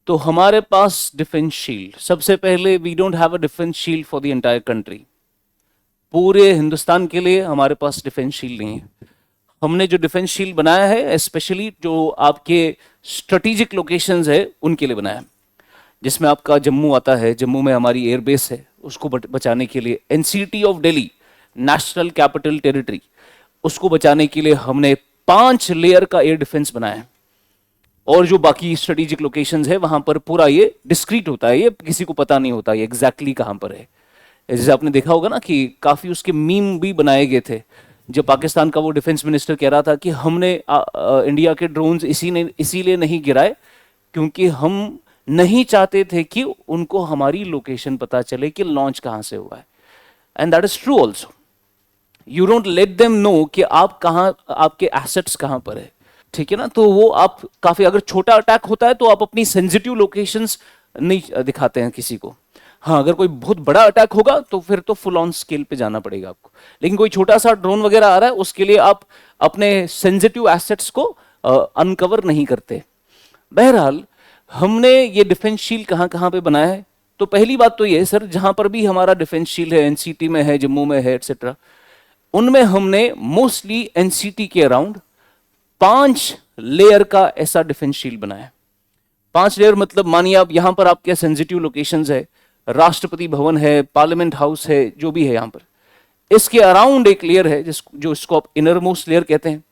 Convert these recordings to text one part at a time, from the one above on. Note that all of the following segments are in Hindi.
तो हमारे पास डिफेंस शील्ड, सबसे पहले we don't have a defence shield for the entire country. पूरे हिंदुस्तान के लिए हमारे पास डिफेंस शील्ड नहीं है। हमने जो डिफेंस शील्ड बनाया है स्पेशली जो आपके स्ट्रेटेजिक लोकेशंस है उनके लिए बनाया है, जिसमें आपका जम्मू आता है। जम्मू में हमारी एयरबेस है, उसको बचाने के लिए। NCT of Delhi, national capital territory, उसको बचाने के लिए हमने 5 लेयर का एयर डिफेंस बनाया है। और जो बाकी स्ट्रेटेजिक लोकेशंस है वहां पर पूरा ये डिस्क्रीट होता है, ये किसी को पता नहीं होता ये एग्जैक्टली कहां पर है। जैसे आपने देखा होगा ना कि काफी उसके मीम भी बनाए गए थे, जब पाकिस्तान का वो डिफेंस मिनिस्टर कह रहा था कि हमने इंडिया के ड्रोन्स इसीलिए नहीं गिराए क्योंकि हम नहीं चाहते थे कि उनको हमारी लोकेशन पता चले कि लॉन्च कहां से हुआ है। And that is true also. You don't let them know कि आप कहां, आपके एसेट्स कहां पर है। ठीक है ना? तो वो आप काफी, अगर छोटा अटैक होता है तो आप अपनी सेंसिटिव लोकेशंस नहीं दिखाते हैं किसी को। हाँ, अगर कोई बहुत बड़ा अटैक होगा तो फिर तो फुल ऑन स्केल पे जाना पड़ेगा आपको। लेकिन कोई छोटा सा ड्रोन वगैरह आ रहा है, उसके लिए आप अपने सेंसिटिव एसेट्स को अनकवर नहीं करते। बहरहाल, हमने ये डिफेंस शील्ड कहाँ कहाँ पे बनाया है? तो पहली बात तो ये सर, जहां पर भी हमारा डिफेंस शील्ड है, एनसीटी में है, जम्मू में है, एटसेट्रा, उनमें हमने मोस्टली एनसीटी के अराउंड 5 लेयर का ऐसा डिफेंस शील्ड बनाया है। 5 लेयर मतलब मानिए आप यहां पर आपके सेंसिटिव लोकेशंस है, राष्ट्रपति भवन है, पार्लियामेंट हाउस है, जो भी है यहां पर, इसके अराउंड एक लेयर है जो इसको आप इनर मोस्ट लेयर कहते हैं।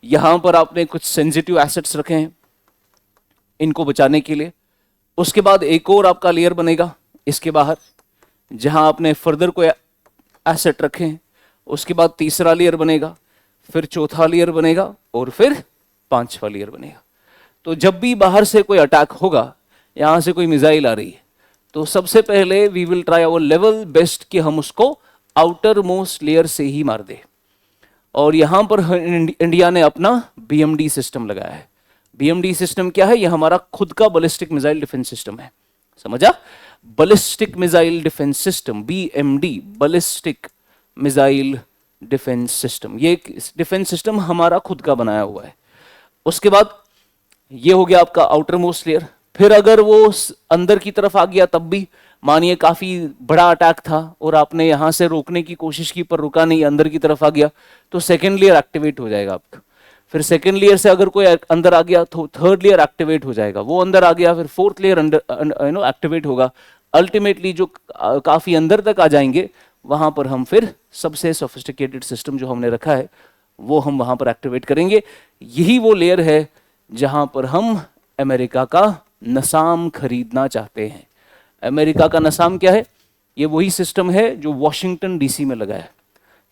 यहां पर आपने कुछ सेंसिटिव एसेट्स रखे हैं इनको बचाने के लिए। उसके बाद एक और आपका लेयर बनेगा इसके बाहर, जहां आपने फर्दर कोई एसेट रखे हैं। उसके बाद तीसरा लेयर बनेगा, फिर चौथा लेयर बनेगा, और फिर 5वां लेयर बनेगा। तो जब भी बाहर से कोई अटैक होगा, यहां से कोई मिसाइल आ रही है, तो सबसे पहले we will try our level best कि हम उसको आउटर मोस्ट लेयर से ही मार दे। और यहां पर इंडिया ने अपना बीएमडी सिस्टम लगाया है। बीएमडी सिस्टम क्या है? यह हमारा खुद का बैलिस्टिक मिसाइल डिफेंस सिस्टम है। समझा? Ballistic missile defence system, BMD, ballistic missile defence system. ये डिफेंस सिस्टम हमारा खुद का बनाया हुआ है। उसके बाद ये हो गया आपका आउटर मोस्ट लेयर। फिर अगर वो अंदर की तरफ आ गया, तब भी मानिए काफी बड़ा अटैक था और आपने यहां से रोकने की कोशिश की पर रुका नहीं, अंदर की तरफ आ गया, तो सेकेंड लेयर एक्टिवेट हो जाएगा आपका। फिर सेकेंड लेयर से अगर कोई अंदर आ गया तो थर्ड लेयर एक्टिवेट हो जाएगा, वो अंदर आ गया, फिर फोर्थ लेयर अंदर एक्टिवेट होगा। अल्टीमेटली जो काफी अंदर तक आ जाएंगे, वहां पर हम फिर सबसे सोफिस्टिकेटेड सिस्टम जो हमने रखा है वो हम वहां पर एक्टिवेट करेंगे। यही वो लेयर है जहां पर हम अमेरिका का नसाम खरीदना चाहते हैं। अमेरिका का नसाम क्या है? ये वही सिस्टम है जो वॉशिंगटन डीसी में लगा है।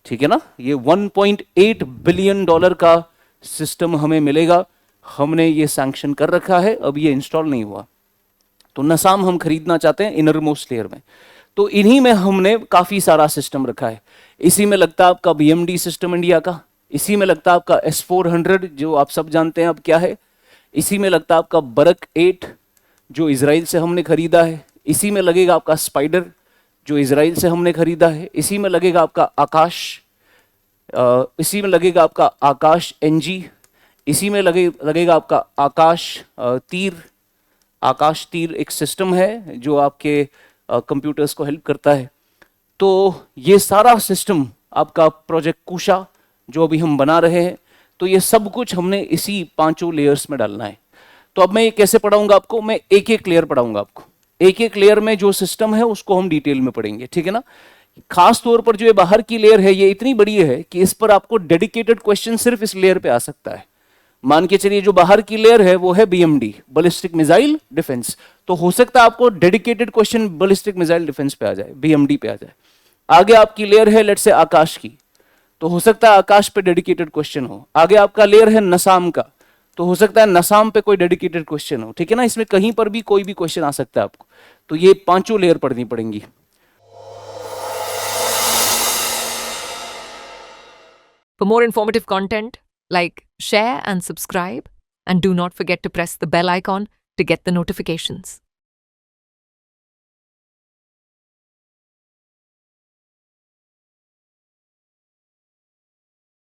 ठीक है ना? ये $1.8 बिलियन का सिस्टम हमें मिलेगा। हमने ये सैंक्शन कर रखा है, अब ये इंस्टॉल नहीं हुआ। तो नसाम हम खरीदना चाहते हैं इनर मोस्ट लेयर में। तो इन्हीं में हमने काफी सारा सिस्टम रखा है। इसी में लगता है आपका बीएमडी सिस्टम इंडिया का, इसी में लगता है आपका S-400 जो आप सब जानते हैं अब क्या है, इसी में लगता है आपका बरक 8 जो इसराइल से हमने खरीदा है, इसी में लगेगा आपका स्पाइडर जो इसराइल से हमने खरीदा है, इसी में लगेगा आपका आकाश, इसी में लगेगा आपका आकाश एनजी, इसी में लगेगा आपका आकाश तीर। आकाश तीर एक सिस्टम है जो आपके कंप्यूटर्स को हेल्प करता है। तो ये सारा सिस्टम आपका प्रोजेक्ट कुशा जो अभी हम बना रहे हैं, तो ये सब कुछ हमने इसी 5 लेयर्स में डालना है। तो अब मैं ये कैसे पढ़ाऊंगा आपको? मैं एक एक लेयर पढ़ाऊंगा आपको। एक एक लेयर में जो सिस्टम है उसको हम डिटेल में पढ़ेंगे, ठीक है ना? खास तौर पर जो ये बाहर की लेयर है, ये इतनी बड़ी है कि इस पर आपको डेडिकेटेड क्वेश्चन सिर्फ इस लेयर पे आ सकता है। मान के चलिए जो बाहर की लेयर है वो है बीएमडी, बैलिस्टिक मिसाइल डिफेंस, तो हो सकता है आपको dedicated question ballistic missile defence पे आ जाए, बीएमडी पे आ जाए। आगे आपकी लेयर है लेट्स से आकाश की, तो हो सकता है आकाश पे डेडिकेटेड क्वेश्चन हो। आगे आपका लेयर है नसाम का, तो हो सकता है नसाम पे कोई डेडिकेटेड क्वेश्चन हो। ठीक है ना? इसमें कहीं पर भी कोई भी क्वेश्चन आ सकता है आपको। तो ये 5 लेयर पढ़नी पड़ेंगी। For more informative content, like, share and subscribe, and do not forget to press the bell icon to get the notifications.